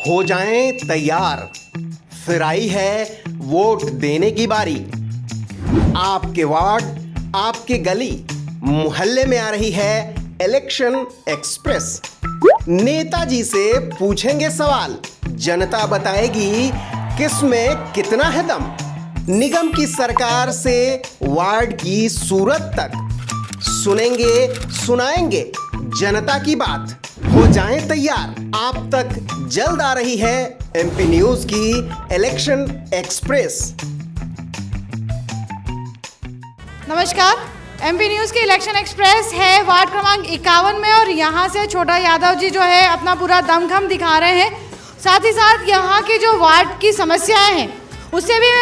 हो जाएं तैयार, फिर आई है वोट देने की बारी। आपके वार्ड, आपके गली, मोहल्ले में आ रही है इलेक्शन एक्सप्रेस। नेताजी से पूछेंगे सवाल, जनता बताएगी किस में कितना है दम। निगम की सरकार से वार्ड की सूरत तक सुनेंगे सुनाएंगे जनता की बात। हो जाएं तैयार, आप तक जल्द आ रही है एमपी न्यूज की इलेक्शन एक्सप्रेस। नमस्कार, एमपी न्यूज़ की इलेक्शन एक्सप्रेस है वार्ड क्रमांक 51 में और यहाँ से छोटा यादव जी जो है अपना पूरा दमखम दिखा रहे हैं। साथ ही साथ यहाँ की जो वार्ड की समस्याएं हैं उससे भी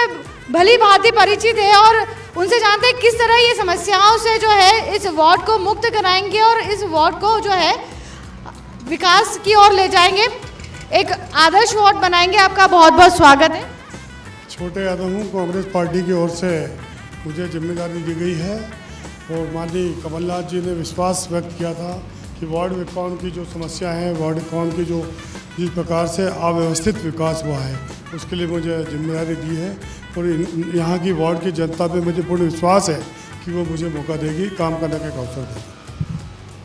भली भांति परिचित है और उनसे जानते हैं किस तरह ये समस्याओं से जो है इस वार्ड को मुक्त कराएंगे और इस वार्ड को जो है विकास की ओर ले जाएंगे, एक आदर्श वार्ड बनाएंगे। आपका बहुत बहुत स्वागत है। छोटे यादव हूँ, कांग्रेस पार्टी की ओर से मुझे जिम्मेदारी दी गई है और माननीय कमलनाथ जी ने विश्वास व्यक्त किया था कि वार्ड 51 की जो समस्या है, वार्ड 51 की जो जिस प्रकार से अव्यवस्थित विकास हुआ है उसके लिए मुझे जिम्मेदारी दी है और यहाँ की वार्ड की जनता पे मुझे पूर्ण विश्वास है कि वो मुझे मौका देगी, काम करने का एक अवसर देगी।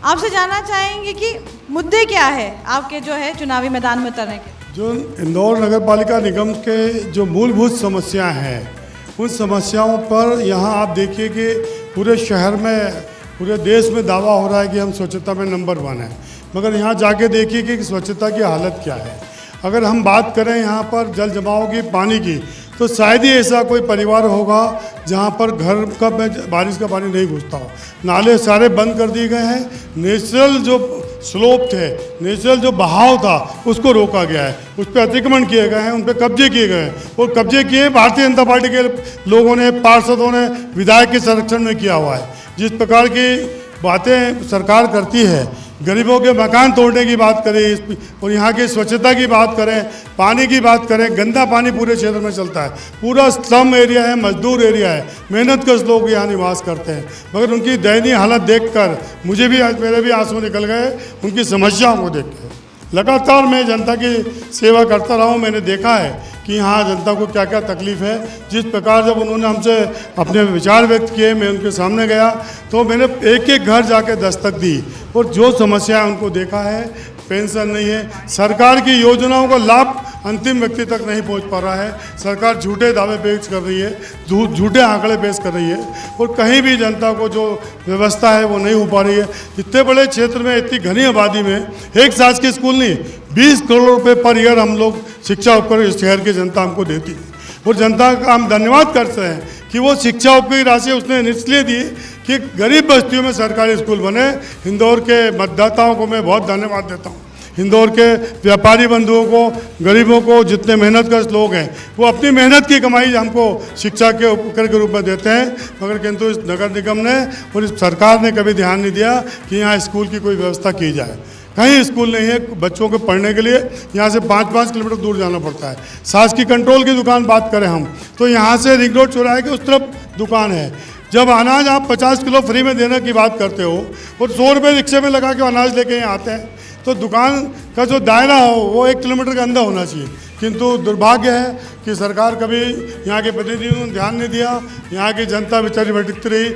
आपसे जानना चाहेंगे कि मुद्दे क्या है आपके जो है चुनावी मैदान में उतरने के? जो इंदौर नगर पालिका निगम के जो मूलभूत समस्याएं हैं उन समस्याओं पर यहाँ आप देखिए कि पूरे शहर में, पूरे देश में दावा हो रहा है कि हम स्वच्छता में नंबर 1 है, मगर यहाँ जाके देखिए कि स्वच्छता की हालत क्या है। अगर हम बात करें यहाँ पर जल जमाव की, पानी की, तो शायद ही ऐसा कोई परिवार होगा जहाँ पर घर का बारिश का पानी नहीं घुसता हो। नाले सारे बंद कर दिए गए हैं। नेचुरल जो स्लोप थे, नेचुरल जो बहाव था उसको रोका गया है, उस पर अतिक्रमण किए गए हैं, उन पर कब्जे किए गए हैं और कब्जे किए भारतीय जनता पार्टी के लोगों ने, पार्षदों ने, विधायक के संरक्षण में किया हुआ है। जिस प्रकार की बातें सरकार करती है, गरीबों के मकान तोड़ने की बात करें और यहाँ की स्वच्छता की बात करें, पानी की बात करें, गंदा पानी पूरे क्षेत्र में चलता है। पूरा स्लम एरिया है, मजदूर एरिया है, मेहनतकश लोग यहाँ निवास करते हैं, मगर उनकी दयनीय हालत देखकर मुझे भी, मेरे भी आंसू निकल गए उनकी समस्याओं को देख कर। लगातार मैं जनता की सेवा करता रहा हूँ, मैंने देखा है कि यहाँ जनता को क्या क्या तकलीफ़ है। जिस प्रकार जब उन्होंने हमसे अपने विचार व्यक्त किए, मैं उनके सामने गया तो मैंने एक एक घर जाके दस्तक दी और जो समस्या है उनको देखा है। पेंशन नहीं है, सरकार की योजनाओं का लाभ अंतिम व्यक्ति तक नहीं पहुंच पा रहा है। सरकार झूठे दावे पेश कर रही है, झूठे आंकड़े पेश कर रही है और कहीं भी जनता को जो व्यवस्था है वो नहीं हो पा रही है। इतने बड़े क्षेत्र में, इतनी घनी आबादी में एक शासकीय स्कूल नहीं, 20 करोड़ रुपए पर ईयर हम लोग शिक्षा उपकरण इस शहर की जनता हमको देती है और जनता का हम धन्यवाद करते हैं कि वो शिक्षा उपकरण की राशि उसने इसलिए दी कि गरीब बस्तियों में सरकारी स्कूल बने। इंदौर के मतदाताओं को मैं बहुत धन्यवाद देता हूँ। इंदौर के व्यापारी बंधुओं को, गरीबों को, जितने मेहनतकश लोग हैं वो अपनी मेहनत की कमाई हमको शिक्षा के उपकर के रूप में देते हैं, मगर किंतु इस नगर निगम ने और इस सरकार ने कभी ध्यान नहीं दिया कि यहाँ स्कूल की कोई व्यवस्था की जाए। कहीं स्कूल नहीं है बच्चों को पढ़ने के लिए, यहाँ से 5-5 किलोमीटर दूर जाना पड़ता है। शासकीय कंट्रोल की दुकान बात करें हम तो यहाँ से रिंग रोड चौराहे के उस तरफ दुकान है। जब अनाज आप 50 किलो फ्री में देने की बात करते हो और 100 रुपये रिक्शे में लगा के अनाज लेके यहाँ आते हैं तो दुकान का जो दायरा हो वो 1 किलोमीटर के अंदर होना चाहिए। किंतु दुर्भाग्य है कि सरकार कभी यहाँ के प्रतिनिधियों ने ध्यान नहीं दिया। यहाँ की जनता बेचारी भटकती रही,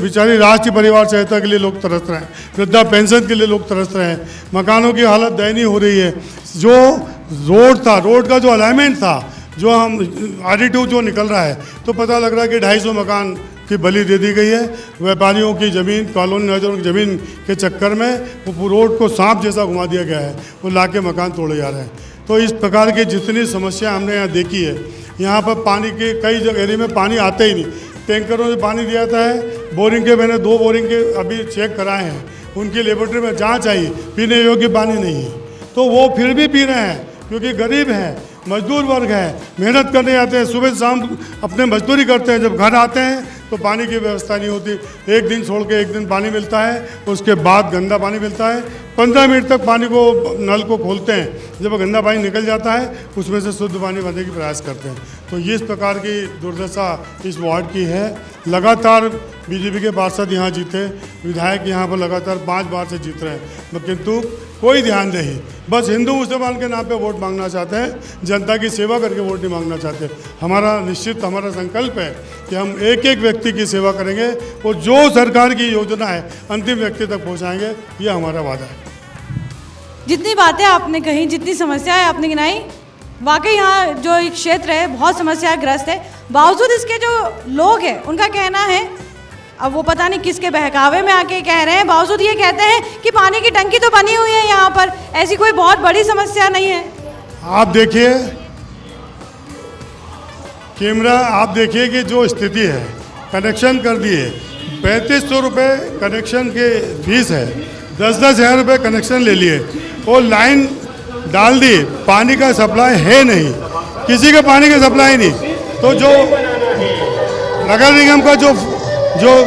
बेचारी राष्ट्रीय परिवार सहायता के लिए लोग तरस रहे हैं, वृद्धा पेंशन के लिए लोग तरस रहे हैं, मकानों की हालत दयनीय हो रही है। जो रोड था, रोड का जो अलाइनमेंट था, जो हम RD2 जो निकल रहा है तो पता लग रहा है कि 250 मकान की बलि दे दी गई है। व्यापारियों की ज़मीन, कॉलोनी नौजवानों की ज़मीन के चक्कर में वो रोड को सांप जैसा घुमा दिया गया है, वो लाके मकान तोड़े जा रहे हैं। तो इस प्रकार की जितनी समस्या हमने यहाँ देखी है, यहाँ पर पानी के कई जगह एरिया में पानी आते ही नहीं, टैंकरों से पानी दिया जाता है। बोरिंग के मैंने 2 बोरिंग के अभी चेक कराए हैं, उनकी लेबोरेटरी में जाँच आई, पीने योग्य पानी नहीं है, तो वो फिर भी पी रहे हैं क्योंकि गरीब हैं, मजदूर वर्ग है, मेहनत करने आते हैं, सुबह शाम अपने मजदूरी करते हैं, जब घर आते हैं तो पानी की व्यवस्था नहीं होती। एक दिन छोड़ के एक दिन पानी मिलता है, उसके बाद गंदा पानी मिलता है। 15 मिनट तक पानी को, नल को खोलते हैं, जब गंदा पानी निकल जाता है उसमें से शुद्ध पानी भरने की प्रयास करते हैं। तो ये इस प्रकार की दुर्दशा इस वार्ड की है। लगातार बीजेपी के पार्षद यहाँ जीते, विधायक यहाँ पर लगातार 5 बार से जीत रहे हैं, किंतु कोई ध्यान नहीं। बस हिंदू मुसलमान के नाम पे वोट मांगना चाहते हैं, जनता की सेवा करके वोट नहीं मांगना चाहते। हमारा संकल्प है कि हम एक एक व्यक्ति की सेवा करेंगे और जो सरकार की योजना है अंतिम व्यक्ति तक पहुंचाएंगे, ये हमारा वादा है। जितनी बातें आपने कही, जितनी समस्याएं आपने गिनाई, वाकई यहाँ जो एक क्षेत्र है बहुत समस्याग्रस्त है। बावजूद इसके जो लोग हैं उनका कहना है, अब वो पता नहीं किसके बहकावे में आके कह रहे हैं, बावजूद ये कहते हैं कि पानी की टंकी तो बनी हुई है यहाँ पर, ऐसी कोई बहुत बड़ी समस्या नहीं है। आप देखिए कैमरा, आप देखिए कि जो स्थिति है, कनेक्शन कर दिए, 3500 रुपये कनेक्शन के फीस है, 10-10 हज़ार रुपये कनेक्शन ले लिए और लाइन डाल दी, पानी का सप्लाई है नहीं, किसी का पानी का सप्लाई नहीं। तो जो नगर निगम का जो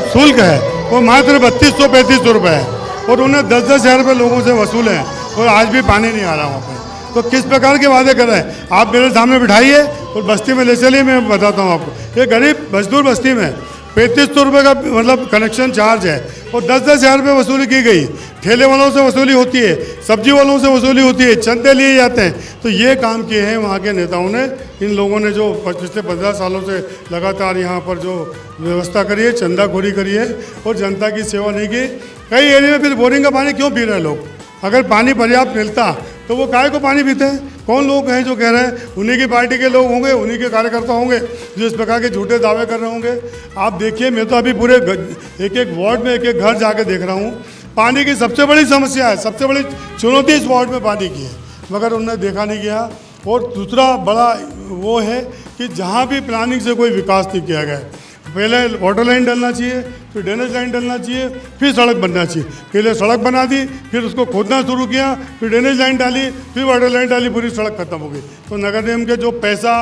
शुल्क है वो मात्र 3200-3500 रुपये है और उन्हें 10-10 हज़ार रुपये लोगों से वसूले हैं और आज भी पानी नहीं आ रहा वहाँ पर। तो किस प्रकार के वादे कर रहे हैं? आप मेरे सामने बिठाइए और बस्ती में ले चलिए, मैं बताता हूँ आपको। ये गरीब मजदूर बस्ती में 3500 रुपये का मतलब कनेक्शन चार्ज है और 10-10 हज़ार रुपये वसूली की गई। ठेले वालों से वसूली होती है, सब्जी वालों से वसूली होती है, चंदे लिए जाते हैं। तो ये काम किए हैं वहाँ के नेताओं ने, इन लोगों ने जो पिछले 15 सालों से लगातार यहाँ पर जो व्यवस्था करी है, चंदाखोरी करी है और जनता की सेवा नहीं की। कई एरिया में फिर बोरिंग का पानी क्यों पी रहे हैं लोग? अगर पानी पर्याप्त मिलता तो वो काहे को पानी पीते हैं? कौन लोग हैं जो कह रहे हैं? उन्हीं की पार्टी के लोग होंगे, उन्हीं के कार्यकर्ता होंगे जो इस प्रकार के झूठे दावे कर रहे होंगे। आप देखिए, मैं तो अभी पूरे एक एक वार्ड में एक एक घर जाके देख रहा हूँ। पानी की सबसे बड़ी समस्या है, सबसे बड़ी चुनौती इस वार्ड में पानी की है, मगर उन्होंने देखा नहीं गया। और दूसरा बड़ा वो है कि जहाँ भी प्लानिंग से कोई विकास नहीं किया गया, पहले वाटर लाइन डलना चाहिए, फिर ड्रेनेज लाइन डलना चाहिए, फिर सड़क बनना चाहिए। पहले सड़क बना दी, फिर उसको खोदना शुरू किया, फिर ड्रेनेज लाइन डाली, फिर वाटर लाइन डाली, पूरी सड़क खत्म हो गई। तो नगर निगम के जो पैसा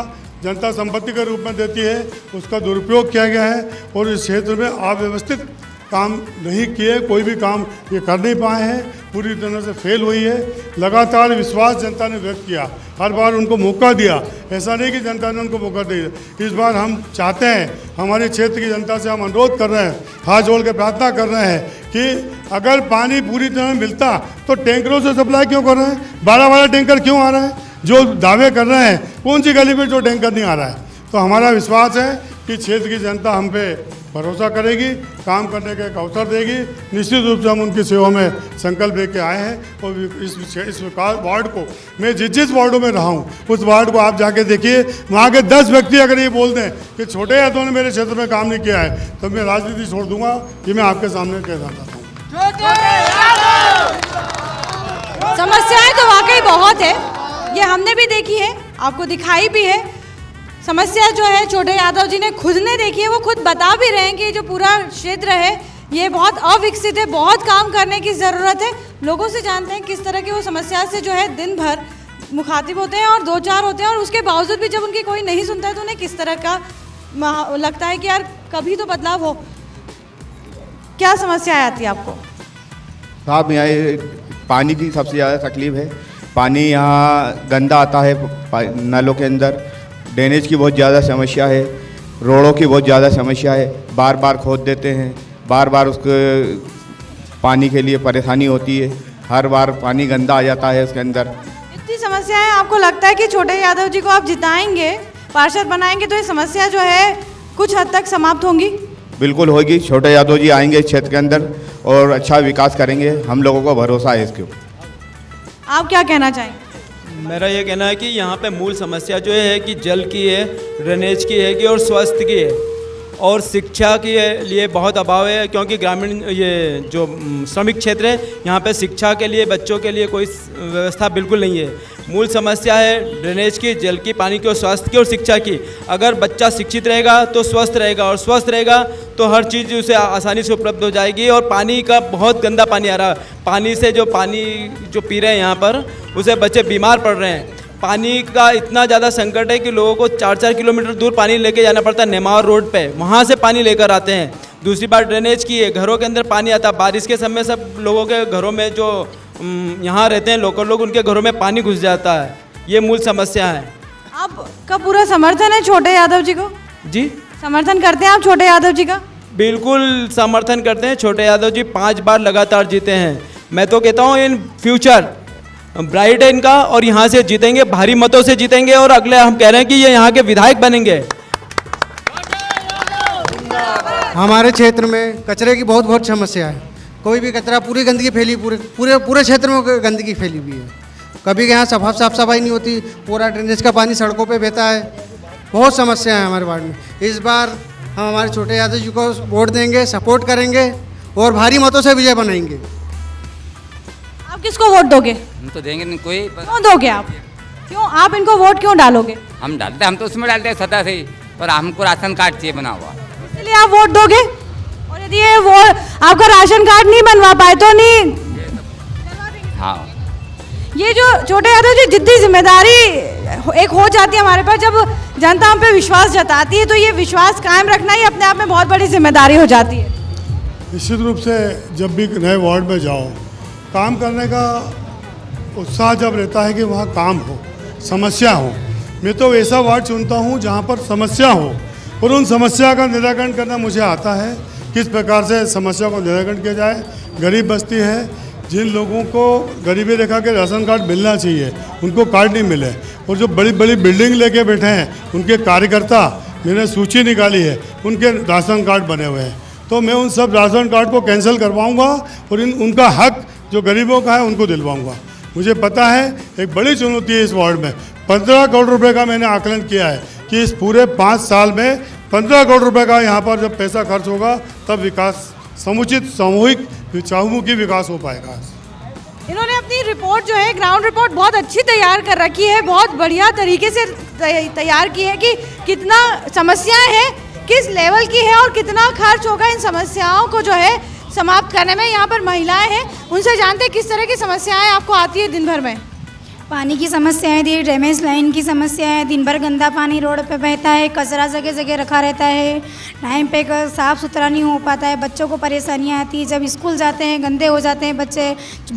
जनता संपत्ति के रूप में देती है उसका दुरुपयोग किया गया है और इस क्षेत्र में अव्यवस्थित काम नहीं किए, कोई भी काम ये कर नहीं पाए हैं, पूरी तरह से फेल हुई है। लगातार विश्वास जनता ने व्यक्त किया, हर बार उनको मौका दिया, ऐसा नहीं कि जनता ने उनको मौका दिया। इस बार हम चाहते हैं, हमारे क्षेत्र की जनता से हम अनुरोध कर रहे हैं, हाथ जोड़ के प्रार्थना कर रहे हैं कि अगर पानी पूरी तरह मिलता तो टैंकरों से सप्लाई क्यों कर रहे हैं? 12 टैंकर क्यों आ रहे हैं? जो दावे कर रहे हैं, कौन सी गली में जो टैंकर नहीं आ रहा है? तो हमारा विश्वास है कि क्षेत्र की जनता हम पे भरोसा करेगी, काम करने का एक अवसर देगी। निश्चित रूप से हम उनकी सेवा में संकल्प लेके आए हैं और इस विकास वार्ड को, मैं जिस वार्डों में रहा हूँ उस वार्ड को आप जाके देखिए, वहाँ के 10 व्यक्ति अगर ये बोल दें कि छोटे यादव ने मेरे क्षेत्र में काम नहीं किया है तो मैं राजनीति छोड़ दूंगा। ये मैं आपके सामने कहना चाहता हूँ। समस्याएं तो वाकई बहुत है, ये हमने भी देखी है, आपको दिखाई भी है। समस्या जो है छोटे यादव जी ने खुद ने देखी है, वो खुद बता भी रहे हैं कि जो पूरा क्षेत्र है ये बहुत अविकसित है, बहुत काम करने की ज़रूरत है। लोगों से जानते हैं किस तरह की वो समस्या से जो है दिन भर मुखातिब होते हैं और 2-4 होते हैं और उसके बावजूद भी जब उनकी कोई नहीं सुनता है तो उन्हें किस तरह का लगता है कि यार कभी तो बदलाव हो। क्या समस्या आती है आपको? साहब यहाँ पानी की सबसे ज़्यादा तकलीफ है। पानी यहाँ गंदा आता है नलों के अंदर, ड्रेनेज की बहुत ज़्यादा समस्या है, रोडों की बहुत ज़्यादा समस्या है, बार बार खोद देते हैं, बार बार उसके पानी के लिए परेशानी होती है, हर बार पानी गंदा आ जाता है उसके अंदर। इतनी समस्या है, आपको लगता है कि छोटे यादव जी को आप जिताएंगे, पार्षद बनाएंगे तो ये समस्या जो है कुछ हद तक समाप्त होंगी? बिल्कुल होगी। छोटे यादव जी आएंगे इस क्षेत्र के अंदर और अच्छा विकास करेंगे, हम लोगों को भरोसा है इसके ऊपर। आप क्या कहना चाहेंगे? मेरा ये कहना है कि यहाँ पे मूल समस्या जो है कि जल की है, ड्रेनेज की है कि और स्वास्थ्य की है और शिक्षा के लिए बहुत अभाव है, क्योंकि ग्रामीण ये जो श्रमिक क्षेत्र है यहाँ पे शिक्षा के लिए बच्चों के लिए कोई व्यवस्था बिल्कुल नहीं है। मूल समस्या है ड्रेनेज की, जल की, पानी की और स्वास्थ्य की और शिक्षा की। अगर बच्चा शिक्षित रहेगा तो स्वस्थ रहेगा और स्वस्थ रहेगा तो हर चीज़ उसे आसानी से उपलब्ध हो जाएगी। और पानी का बहुत गंदा पानी आ रहा है, पानी से जो पानी जो पी रहे हैं यहाँ पर उसे बच्चे बीमार पड़ रहे हैं। पानी का इतना ज़्यादा संकट है कि लोगों को 4-4 किलोमीटर दूर पानी लेके जाना पड़ता है, नेमावर रोड पे, वहाँ से पानी लेकर आते हैं। दूसरी बात ड्रेनेज की है, घरों के अंदर पानी आता है, बारिश के समय सब लोगों के घरों में जो यहाँ रहते हैं लोकल लोग, उनके घरों में पानी घुस जाता है। ये मूल समस्या है। आपका पूरा समर्थन है छोटे यादव जी को? जी, समर्थन करते हैं आप छोटे यादव जी का? बिल्कुल समर्थन करते हैं। छोटे यादव जी 5 बार लगातार जीते हैं, मैं तो कहता हूँ इन फ्यूचर ब्राइट है इनका, और यहाँ से जीतेंगे, भारी मतों से जीतेंगे, और अगले हम कह रहे हैं कि ये यहाँ के विधायक बनेंगे। हमारे क्षेत्र में कचरे की बहुत समस्या है। कोई भी कचरा, पूरी गंदगी फैली, पूरे क्षेत्र में गंदगी फैली हुई है। कभी यहाँ साफ सफाई नहीं होती, पूरा ड्रेनेज का पानी सड़कों पे बहता है। बहुत समस्या है हमारे वार्ड में। इस बार हम हमारे छोटे यादव जी को वोट देंगे, सपोर्ट करेंगे और भारी मतों से विजय बनाएंगे। आप किसको वोट दोगे? हम तो देंगे नहीं कोई, क्यों दोगे आप? क्यों आप इनको वोट क्यों डालोगे? हम डालते, हम तो उसमें डालते हैं सदा से ही, पर हमको राशन कार्ड चाहिए बना हुआ। इसलिए आप वोट दोगे? और यदि ये वो आपका राशन कार्ड नहीं बनवा पाए तो नहीं? हाँ, ये जो छोटे यादव जी जिद्दी जिम्मेदारी एक हो जाती है हमारे पास, जब जनता हम पे विश्वास जताती है तो ये विश्वास कायम रखना ही अपने आप में बहुत बड़ी जिम्मेदारी हो जाती है। निश्चित रूप से जब भी नए वार्ड में जाओ, काम करने का उत्साह जब रहता है कि वहाँ काम हो, समस्या हो। मैं तो ऐसा वार्ड चुनता हूँ जहाँ पर समस्या हो और उन समस्या का निराकरण करना मुझे आता है। किस प्रकार से समस्या को निराकरण किया जाए। गरीब बस्ती है, जिन लोगों को गरीबी रेखा के राशन कार्ड मिलना चाहिए उनको कार्ड नहीं मिले, और जो बड़ी बड़ी बिल्डिंग लेके बैठे हैं उनके कार्यकर्ता, मैंने सूची निकाली है, उनके राशन कार्ड बने हुए हैं। तो मैं उन सब राशन कार्ड को कैंसिल करवाऊंगा और उनका हक जो गरीबों का है उनको दिलवाऊंगा। मुझे पता है एक बड़ी चुनौती है इस वार्ड में। 15 करोड़ रुपए का मैंने आकलन किया है कि इस पूरे 5 साल में 15 करोड़ रुपए का यहाँ पर जब पैसा खर्च होगा तब विकास, समुचित सामूहिक चहुमुखी विकास हो पाएगा। इन्होंने अपनी रिपोर्ट जो है, ग्राउंड रिपोर्ट बहुत अच्छी तैयार कर रखी है, बहुत बढ़िया तरीके से तैयार की है कि कितना समस्याएं हैं, किस लेवल की है और कितना खर्च होगा इन समस्याओं को जो है समाप्त करने में। यहाँ पर महिलाएं हैं, उनसे जानते हैं किस तरह की समस्याएं आपको आती है दिन भर में। पानी की समस्याएं थी, ड्रेनेज लाइन की समस्या है, दिन भर गंदा पानी रोड पे बहता है, कचरा जगह जगह रखा रहता है, टाइम पे साफ़ सुथरा नहीं हो पाता है, बच्चों को परेशानियां आती है। जब स्कूल जाते हैं गंदे हो जाते हैं बच्चे,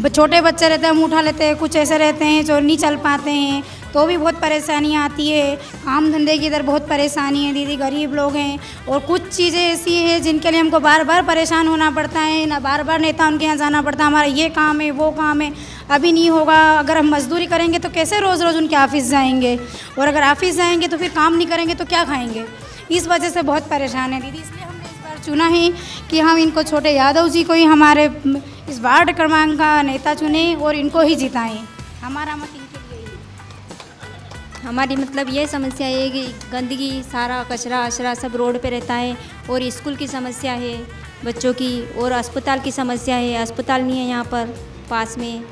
छोटे बच्चे रहते हैं मुँह उठा लेते हैं, कुछ ऐसे रहते हैं जो नहीं चल पाते हैं, तो भी बहुत परेशानियाँ आती है। काम धंधे की इधर बहुत परेशानी है दीदी, गरीब लोग हैं, और कुछ चीज़ें ऐसी हैं जिनके लिए हमको बार बार परेशान होना पड़ता है, ना बार बार नेता उनके यहाँ जाना पड़ता है, हमारा ये काम है वो काम है, अभी नहीं होगा। अगर हम मजदूरी करेंगे तो कैसे रोज़ रोज़ उनके ऑफिस जाएंगे, और अगर ऑफिस जाएंगे तो फिर काम नहीं करेंगे तो क्या खाएंगे। इस वजह से बहुत परेशान है दीदी, इसलिए हमने इस बार चुना है कि हम इनको छोटे यादव जी को ही हमारे इस वार्ड क्रमांक का नेता चुने और इनको ही जिताएं। हमारा मत इनके लिए ही। हमारी मतलब ये समस्या है कि गंदगी, सारा कचरा अशरा सब रोड पे रहता है, और स्कूल की समस्या है बच्चों की, और अस्पताल की समस्या है, अस्पताल नहीं है यहाँ पर पास में।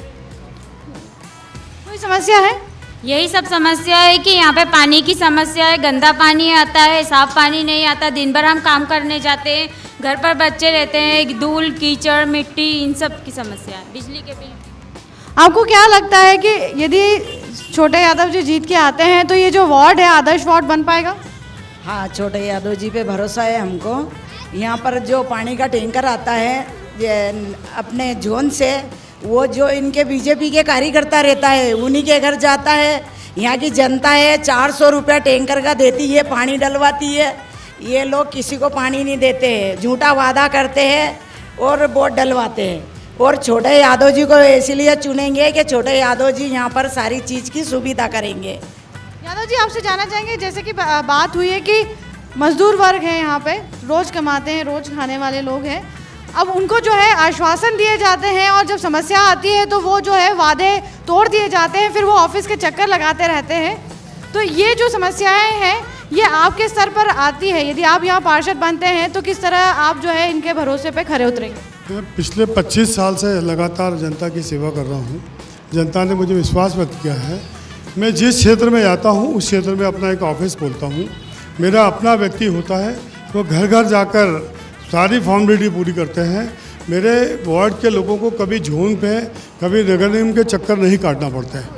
कोई समस्या है? यही सब समस्या है कि यहाँ पे पानी की समस्या है, गंदा पानी आता है, साफ पानी नहीं आता। दिन भर हम काम करने जाते हैं, घर पर बच्चे रहते हैं, धूल कीचड़ मिट्टी इन सब की समस्या है, बिजली के बिल। आपको क्या लगता है कि यदि छोटे यादव जी जीत के आते हैं तो ये जो वार्ड है आदर्श वार्ड बन पाएगा? हाँ, छोटे यादव जी पे भरोसा है हमको। यहाँ पर जो पानी का टैंकर आता है ये अपने जोन से, वो जो इनके बीजेपी के कार्यकर्ता रहता है उन्हीं के घर जाता है। यहाँ की जनता है 400 रुपया टैंकर का देती है, पानी डलवाती है। ये लोग किसी को पानी नहीं देते हैं, झूठा वादा करते हैं और वोट डलवाते हैं। और छोटे यादव जी को इसीलिए चुनेंगे कि छोटे यादव जी यहाँ पर सारी चीज़ की सुविधा करेंगे। यादव जी आपसे जानना चाहेंगे, जैसे कि बात हुई है कि मजदूर वर्ग है यहाँ पे, रोज़ कमाते हैं, रोज़ खाने वाले लोग हैं, अब उनको जो है आश्वासन दिए जाते हैं और जब समस्या आती है तो वो जो है वादे तोड़ दिए जाते हैं, फिर वो ऑफिस के चक्कर लगाते रहते हैं। तो ये जो समस्याएं हैं ये आपके स्तर पर आती है, यदि आप यहाँ पार्षद बनते हैं तो किस तरह आप जो है इनके भरोसे पे खरे उतरेंगे? मैं पिछले 25 साल से लगातार जनता की सेवा कर रहा हूँ। जनता ने मुझे विश्वास व्यक्त किया है। मैं जिस क्षेत्र में जाता हूँ उस क्षेत्र में अपना एक ऑफिस खोलता हूँ। मेरा अपना व्यक्ति होता है, वो घर घर जाकर सारी फॉर्मेलिटी पूरी करते हैं। मेरे वार्ड के लोगों को कभी झोन पे, कभी नगर निगम के चक्कर नहीं काटना पड़ता है,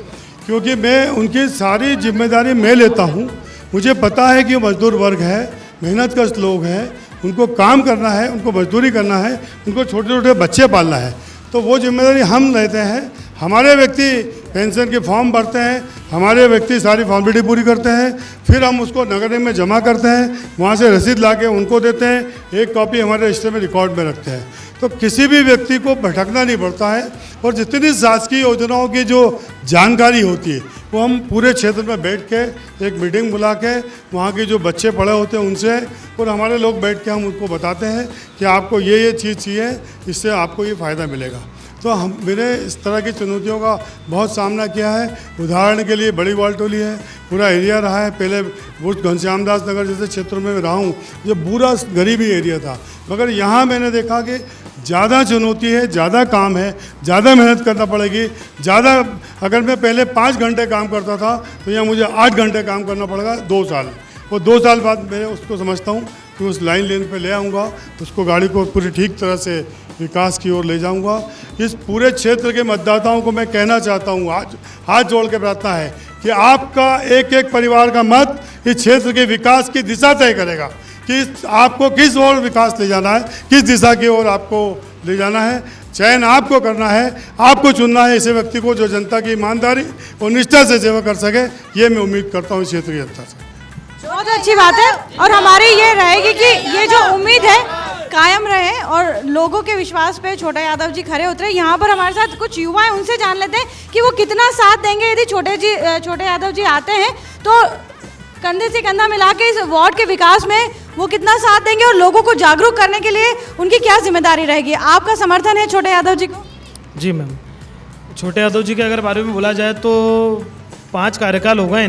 क्योंकि मैं उनकी सारी जिम्मेदारी मैं लेता हूँ। मुझे पता है कि मजदूर वर्ग है, मेहनतकश लोग हैं, उनको काम करना है, उनको मजदूरी करना है, उनको छोटे छोटे बच्चे पालना है, तो वो जिम्मेदारी हम लेते हैं। हमारे व्यक्ति पेंशन के फॉर्म भरते हैं, हमारे व्यक्ति सारी फॉर्मेलिटी पूरी करते हैं, फिर हम उसको नगर निगम में जमा करते हैं, वहाँ से रसीद ला के उनको देते हैं, एक कॉपी हमारे रजिस्टर में रिकॉर्ड में रखते हैं। तो किसी भी व्यक्ति को भटकना नहीं पड़ता है। और जितनी शासकीय योजनाओं की जो जानकारी होती है वो हम पूरे क्षेत्र में बैठ के एक मीटिंग बुला के वहाँ के जो बच्चे पढ़े होते हैं उनसे और हमारे लोग बैठ के हम उनको बताते हैं कि आपको ये चीज़ चाहिए, इससे आपको ये फ़ायदा मिलेगा। तो मैंने इस तरह की चुनौतियों का बहुत सामना किया है। उदाहरण के लिए बड़ी वालटोली है, पूरा एरिया रहा है, पहले वो घनश्याम दास नगर जैसे क्षेत्र में रहा हूँ, जो पूरा गरीबी एरिया था, मगर यहाँ मैंने देखा कि ज़्यादा चुनौती है, ज़्यादा काम है, ज़्यादा मेहनत करना पड़ेगी, ज़्यादा। अगर मैं पहले 5 घंटे काम करता था तो यहाँ मुझे 8 घंटे काम करना पड़ेगा 2 साल। और 2 साल बाद मैं उसको समझता हूँ कि उस लाइन लेन पे ले आऊँगा, उसको गाड़ी को पूरी ठीक तरह से विकास की ओर ले जाऊँगा। इस पूरे क्षेत्र के मतदाताओं को मैं कहना चाहता हूँ, आज हाथ जोड़ के प्रार्थना है कि आपका एक एक परिवार का मत इस क्षेत्र के विकास की दिशा तय करेगा कि आपको किस ओर विकास ले जाना है, किस दिशा की ओर आपको ले जाना है। चयन आपको करना है, आपको चुनना है ऐसे व्यक्ति को जो जनता की ईमानदारी और निष्ठा से सेवा कर सके। ये मैं उम्मीद करता हूँ इस क्षेत्र की जनता से। बहुत अच्छी बात है और हमारी ये रहेगी कि ये जो उम्मीद है कायम रहे और लोगों के विश्वास पे छोटा यादव जी खरे उतरे। यहाँ पर हमारे साथ कुछ युवा हैं, उनसे जान लेते हैं कि वो कितना साथ देंगे यदि छोटे यादव जी आते हैं तो कंधे से कंधा मिला के इस वार्ड के विकास में वो कितना साथ देंगे और लोगों को जागरूक करने के लिए उनकी क्या जिम्मेदारी रहेगी। आपका समर्थन है छोटे यादव जी को? जी मैम, छोटे यादव जी के अगर बारे में बोला जाए तो 5 कार्यकाल हो गए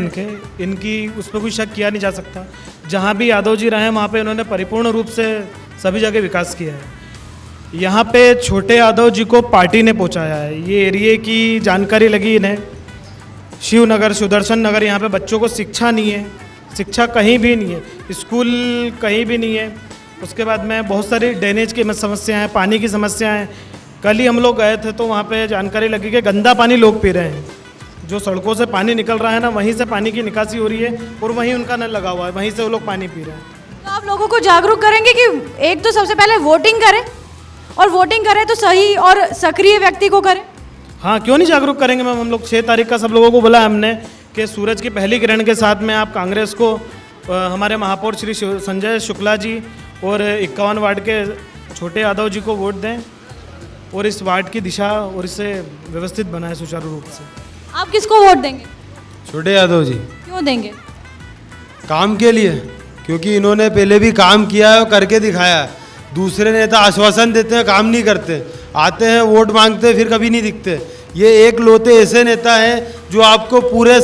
इनकी उस पर कोई शक किया नहीं जा सकता। जहाँ भी यादव जी रहे हैं वहाँ पे इन्होंने परिपूर्ण रूप से सभी जगह विकास किया है। यहाँ पे छोटे यादव जी को पार्टी ने पहुँचाया है। ये एरिए की जानकारी लगी इन्हें। शिवनगर, सुदर्शन नगर, यहाँ पे बच्चों को शिक्षा नहीं है, शिक्षा कहीं भी नहीं है, स्कूल कहीं भी नहीं है। उसके बाद में बहुत सारी ड्रेनेज की समस्या हैं, पानी की समस्या हैं। कल ही हम लोग गए थे तो वहाँ पे जानकारी लगी कि गंदा पानी लोग पी रहे हैं। जो सड़कों से पानी निकल रहा है ना, वहीं से पानी की निकासी हो रही है और वहीं उनका नल लगा हुआ है, वहीं से वो लोग पानी पी रहे हैं। तो आप लोगों को जागरूक करेंगे कि एक तो सबसे पहले वोटिंग करें और वोटिंग करें तो सही और सक्रिय व्यक्ति को करें। हाँ, क्यों नहीं जागरूक करेंगे मैम। हम लोग 6 तारीख का सब लोगों को बोला हमने कि सूरज की पहली किरण के साथ में आप कांग्रेस को, हमारे महापौर श्री संजय शुक्ला जी और 51 वार्ड के छोटे यादव जी को वोट दें और इस वार्ड की दिशा और इसे व्यवस्थित बनाएं सुचारू रूप से। आप किसको वोट देंगे? छोटे यादव जी। क्यों देंगे? काम के लिए, क्योंकि इन्होंने पहले भी काम किया है और करके दिखाया है। दूसरे नेता आश्वासन देते हैं, काम नहीं करते, आते हैं वोट मांगते हैं, फिर कभी नहीं दिखते। ये एक लौते ऐसे नेता हैं जो आपको पूरे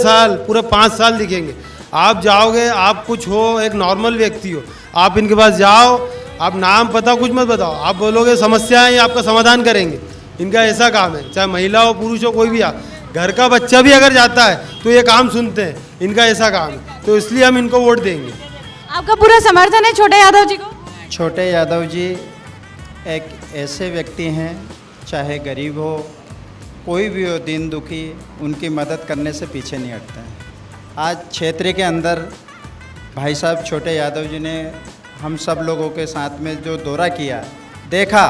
5 साल दिखेंगे। आप जाओगे, आप कुछ हो, एक नॉर्मल व्यक्ति हो, आप इनके पास जाओ, आप नाम पता कुछ मत बताओ, आप बोलोगे समस्या है, ये आपका समाधान करेंगे। इनका ऐसा काम है, चाहे महिला हो पुरुष हो कोई भी आ, घर का बच्चा भी अगर जाता है तो ये काम सुनते हैं। इनका ऐसा काम है, तो इसलिए हम इनको वोट देंगे। आपका पूरा समर्थन है छोटे यादव जी को? छोटे यादव जी एक ऐसे व्यक्ति हैं, चाहे गरीब हो, कोई भी हो, दीन दुखी, उनकी मदद करने से पीछे नहीं हटते हैं। आज क्षेत्र के अंदर भाई साहब छोटे यादव जी ने हम सब लोगों के साथ में जो दौरा किया, देखा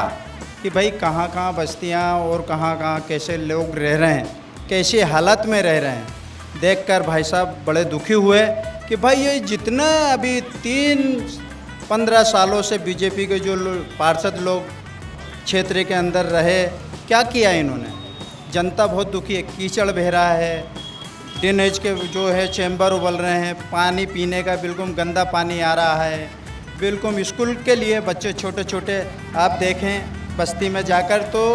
कि भाई कहाँ कहाँ बस्तियाँ और कहाँ कहाँ कैसे लोग रह रहे हैं, कैसी हालत में रह रहे हैं। देखकर भाई साहब बड़े दुखी हुए कि भाई ये जितना अभी 3-15 सालों से बीजेपी के जो पार्षद लोग क्षेत्र के अंदर रहे, क्या किया इन्होंने? जनता बहुत दुखी है। कीचड़ बह रहा है, ड्रेनेज के जो है चैम्बर उबल रहे हैं, पानी पीने का बिल्कुल गंदा पानी आ रहा है। बिल्कुल स्कूल के लिए बच्चे छोटे छोटे, आप देखें बस्ती में जाकर तो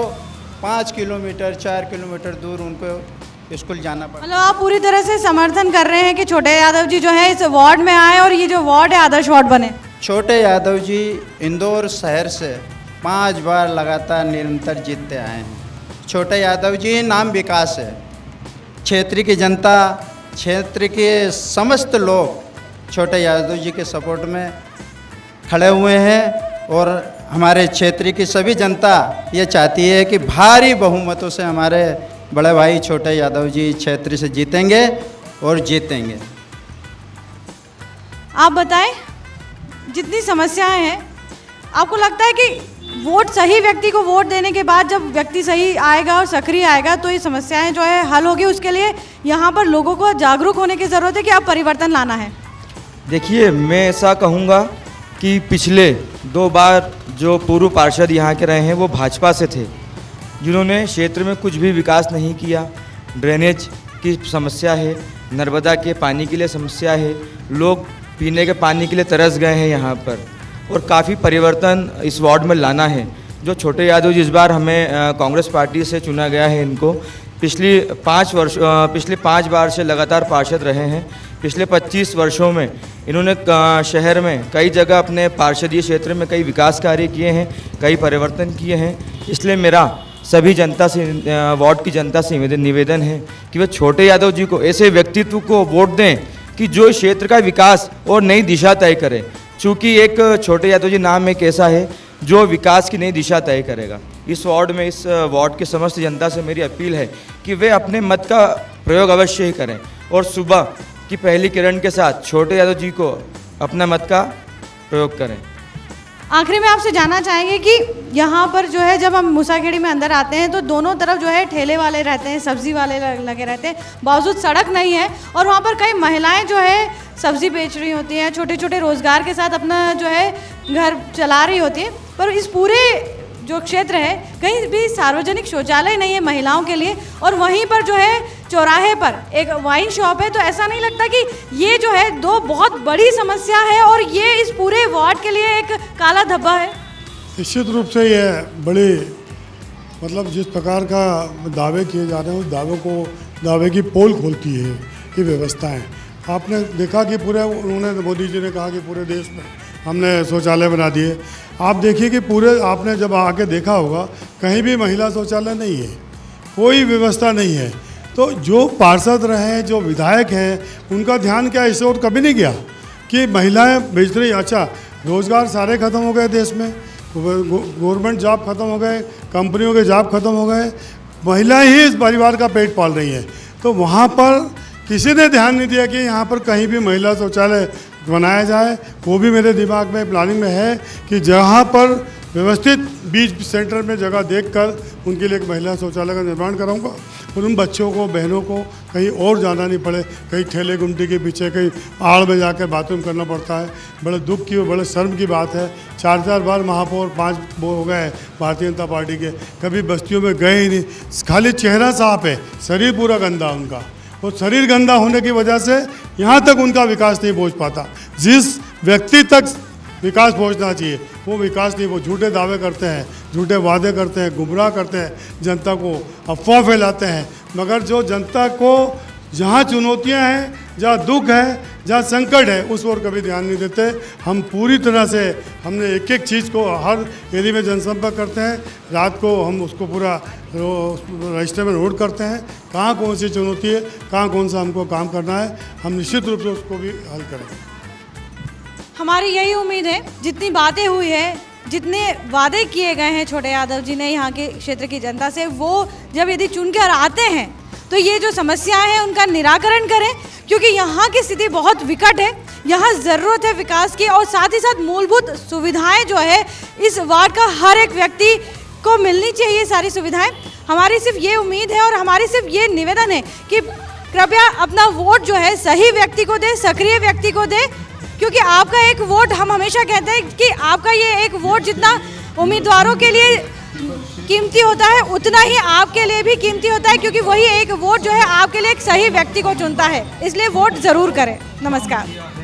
5 किलोमीटर 4 किलोमीटर दूर उनको स्कूल जाना पड़ता है। मतलब आप पूरी तरह से समर्थन कर रहे हैं कि छोटे यादव जी जो है इस वार्ड में आए और ये जो वार्ड है आदर्श वार्ड बने। छोटे यादव जी इंदौर शहर से 5 बार लगातार निरंतर जीतते आए हैं। छोटे यादव जी नाम विकास है। क्षेत्र की जनता, क्षेत्र के समस्त लोग छोटे यादव जी के सपोर्ट में खड़े हुए हैं और हमारे क्षेत्र की सभी जनता ये चाहती है कि भारी बहुमतों से हमारे बड़े भाई छोटे यादव जी क्षेत्र से जीतेंगे और जीतेंगे। आप बताएं, जितनी समस्याएं हैं, आपको लगता है कि वोट सही व्यक्ति को वोट देने के बाद जब व्यक्ति सही आएगा और सक्रिय आएगा तो ये समस्याएं जो है हल होगी? उसके लिए यहाँ पर लोगों को जागरूक होने की ज़रूरत है कि अब परिवर्तन लाना है। देखिए, मैं ऐसा कहूँगा कि पिछले 2 बार जो पूर्व पार्षद यहाँ के रहे हैं वो भाजपा से थे, जिन्होंने क्षेत्र में कुछ भी विकास नहीं किया। ड्रेनेज की समस्या है, नर्मदा के पानी के लिए समस्या है, लोग पीने के पानी के लिए तरस गए हैं यहाँ पर, और काफ़ी परिवर्तन इस वार्ड में लाना है। जो छोटे यादव जी इस बार हमें कांग्रेस पार्टी से चुना गया है, इनको पिछले 5 बार से लगातार पार्षद रहे हैं। पिछले 25 वर्षों में इन्होंने शहर में कई जगह अपने पार्षदीय क्षेत्र में कई विकास कार्य किए हैं, कई परिवर्तन किए हैं। इसलिए मेरा सभी जनता से, वार्ड की जनता से निवेदन है कि वे छोटे यादव जी को, ऐसे व्यक्तित्व को वोट दें कि जो क्षेत्र का विकास और नई दिशा तय करे। चूँकि एक छोटे यादव जी नाम एक ऐसा है जो विकास की नई दिशा तय करेगा। इस वार्ड के समस्त जनता से मेरी अपील है कि वे अपने मत का प्रयोग अवश्य ही करें और सुबह की पहली किरण के साथ छोटे यादव जी को अपना मत का प्रयोग करें। आखिरी में आपसे जानना चाहेंगे कि यहाँ पर जो है जब हम मूसाखेड़ी में अंदर आते हैं तो दोनों तरफ जो है ठेले वाले रहते हैं, सब्जी वाले लगे रहते हैं, बावजूद सड़क नहीं है और वहाँ पर कई महिलाएं जो है सब्जी बेच रही होती हैं, छोटे छोटे रोजगार के साथ अपना जो है घर चला रही होती है। पर इस पूरे जो क्षेत्र है कहीं भी सार्वजनिक शौचालय नहीं है महिलाओं के लिए, और वहीं पर जो है चौराहे पर एक वाइन शॉप है। तो ऐसा नहीं लगता कि ये जो है दो बहुत बड़ी समस्या है और ये इस पूरे वार्ड के लिए एक काला धब्बा है? निश्चित रूप से ये बड़ी, मतलब जिस प्रकार का दावे किए जा रहे हैं उस दावे की पोल खोलती है ये व्यवस्थाएं। आपने देखा कि उन्होंने, मोदी जी ने कहा कि पूरे देश में हमने शौचालय बना दिए। आप देखिए कि पूरे, आपने जब आके देखा होगा कहीं भी महिला शौचालय नहीं है, कोई व्यवस्था नहीं है। तो जो पार्षद रहे हैं, जो विधायक हैं, उनका ध्यान क्या इस ओर कभी नहीं गया कि महिलाएं बेच रही। अच्छा, रोज़गार सारे ख़त्म हो गए देश में, गवर्नमेंट जॉब ख़त्म हो गए, कंपनियों के जॉब ख़त्म हो गए, महिलाएं ही इस परिवार का पेट पाल रही हैं। तो वहाँ पर किसी ने ध्यान नहीं दिया कि यहाँ पर कहीं भी महिला शौचालय बनाया जाए। वो भी मेरे दिमाग में प्लानिंग में है कि जहाँ पर व्यवस्थित बीच सेंटर में जगह देखकर उनके लिए एक महिला शौचालय का निर्माण कराऊंगा और उन बच्चों को, बहनों को कहीं और जाना नहीं पड़े, कहीं ठेले गुमटी के पीछे, कहीं आड़ में जाकर बाथरूम करना पड़ता है। बड़े दुख की और बड़े शर्म की बात है। 4 बार महापौर, 5 वो हो गए भारतीय जनता पार्टी के, कभी बस्तियों में गए ही नहीं। खाली चेहरा साफ है, शरीर पूरा गंदा उनका, और शरीर गंदा होने की वजह से यहाँ तक उनका विकास नहीं पहुँच पाता। जिस व्यक्ति तक विकास पहुँचना चाहिए वो विकास नहीं, वो झूठे दावे करते हैं, झूठे वादे करते हैं, गुमराह करते हैं, जनता को अफवाह फैलाते हैं। मगर जो जनता को जहाँ चुनौतियाँ हैं, जहाँ दुख है, जहाँ संकट है, उस ओर कभी ध्यान नहीं देते। हम पूरी तरह से, हमने एक एक चीज़ को हर एरिया में जनसंपर्क करते हैं। रात को हम उसको पूरा रजिस्टर में नोट करते हैं, कहाँ कौन सी चुनौती है, कहाँ कौन सा हमको काम करना है। हम निश्चित रूप से उसको भी हल करेंगे। हमारी यही उम्मीद है, जितनी बातें हुई है, जितने वादे किए गए हैं छोटे यादव जी ने यहाँ के क्षेत्र की जनता से, वो जब यदि चुनकर आते हैं तो ये जो समस्याएं हैं उनका निराकरण करें, क्योंकि यहाँ की स्थिति बहुत विकट है। यहाँ ज़रूरत है विकास की, और साथ ही साथ मूलभूत सुविधाएं जो है इस वार्ड का हर एक व्यक्ति को मिलनी चाहिए सारी सुविधाएं। हमारी सिर्फ ये उम्मीद है और हमारी सिर्फ ये निवेदन है कि कृपया अपना वोट जो है सही व्यक्ति को दे, सक्रिय व्यक्ति को दे, क्योंकि आपका एक वोट, हम हमेशा कहते हैं कि आपका ये एक वोट जितना उम्मीदवारों के लिए कीमती होता है उतना ही आपके लिए भी कीमती होता है, क्योंकि वही एक वोट जो है आपके लिए एक सही व्यक्ति को चुनता है। इसलिए वोट ज़रूर करें। नमस्कार।